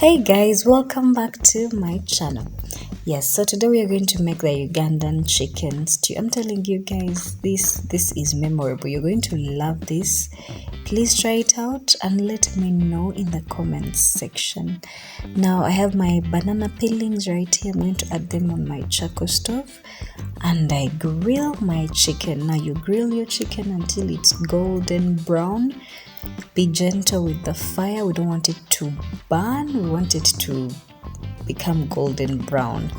Hey guys, welcome back to my channel. Yes, so today we are going to make the Ugandan chicken stew. I'm telling you guys, this is memorable. You're going to love this. Please try it out and let me know in the comments section. Now I have my banana peelings right here. I'm going to add them on my charcoal stove and I grill my chicken. Now you grill your chicken until it's golden brown. Be gentle with the fire. We don't want it to burn. We want it to become golden brown.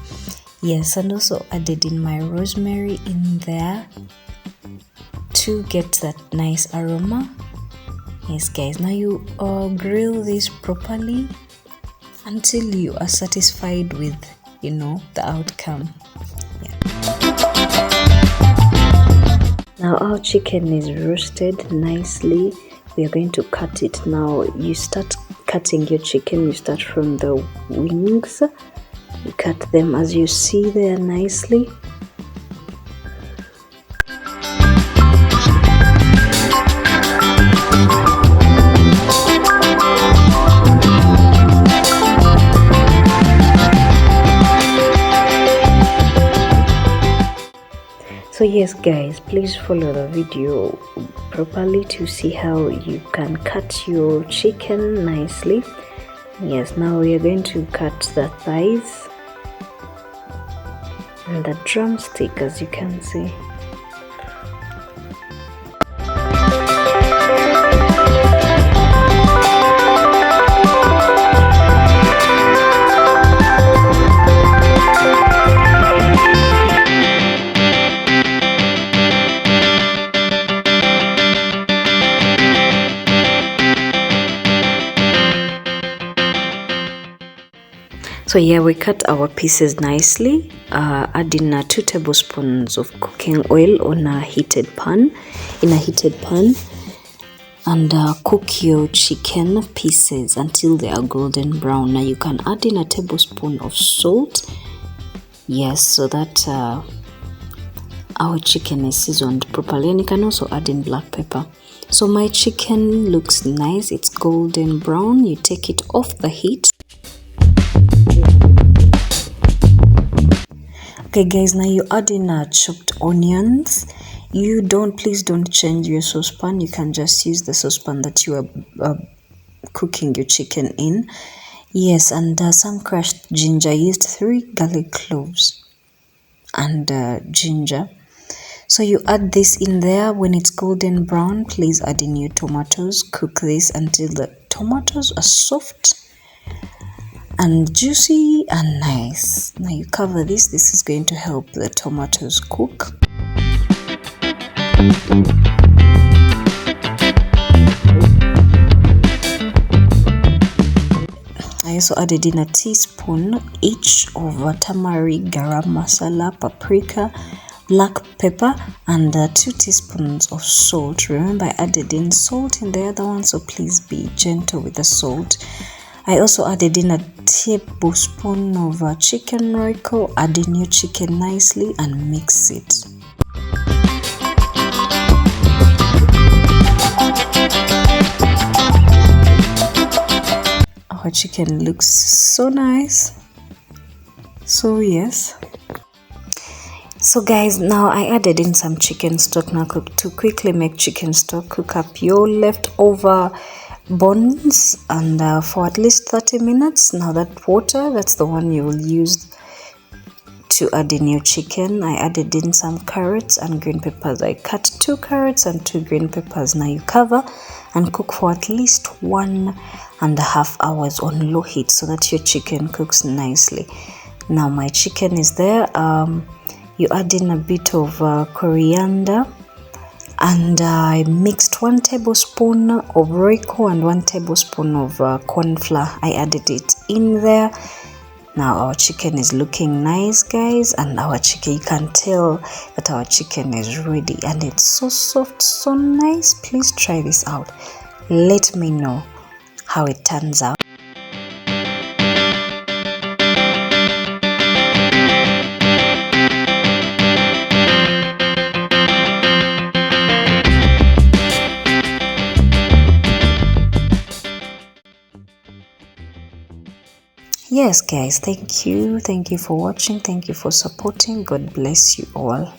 Yes, and also added in my rosemary in there to get that nice aroma. Yes guys, now you grill this properly until you are satisfied with the outcome. Now our chicken is roasted nicely. We are going to cut it now. You start cutting your chicken. You start from the wings. You cut them as you see there nicely. So yes guys, please follow the video properly to see how you can cut your chicken nicely. Yes, now we are going to cut the thighs and the drumstick, as you can see. So yeah, we cut our pieces nicely, adding 2 tablespoons of cooking oil on a heated pan, and cook your chicken pieces until they are golden brown. Now you can add in a tablespoon of salt, yes, so that our chicken is seasoned properly, and you can also add in black pepper. So my chicken looks nice, it's golden brown. You take it off the heat. Okay guys, now you add in chopped onions. Please don't change your saucepan. You can just use the saucepan that you are cooking your chicken in. Yes, and some crushed ginger. I used 3 garlic cloves and ginger. So you add this in there. When it's golden brown, please add in your tomatoes. Cook this until the tomatoes are soft and juicy and nice. Now you cover this. This is going to help the tomatoes cook. I also added in a teaspoon each of turmeric, garam, masala, paprika, black pepper, and 2 teaspoons of salt. Remember, I added in salt in the other one, so please be gentle with the salt. I also added in a tablespoon of chicken Royco. Add in your chicken nicely and mix it. Our chicken looks so nice. So yes. So guys, now I added in some chicken stock. Now to quickly make chicken stock, cook up your leftover bones and for at least 30 minutes. Now that water, that's the one you will use to add in your chicken. I added in some carrots and green peppers. I cut 2 carrots and 2 green peppers. Now you cover and cook for at least 1.5 hours on low heat so that your chicken cooks nicely. Now my chicken is there. You add in a bit of coriander, and I mixed 1 tablespoon of Royco and 1 tablespoon of corn flour. I added it in there. Now our chicken is looking nice guys, and our chicken, you can tell that our chicken is ready and it's so soft, so nice. Please try this out. Let me know how it turns out. yes guys, thank you for watching, thank you for supporting. God bless you all.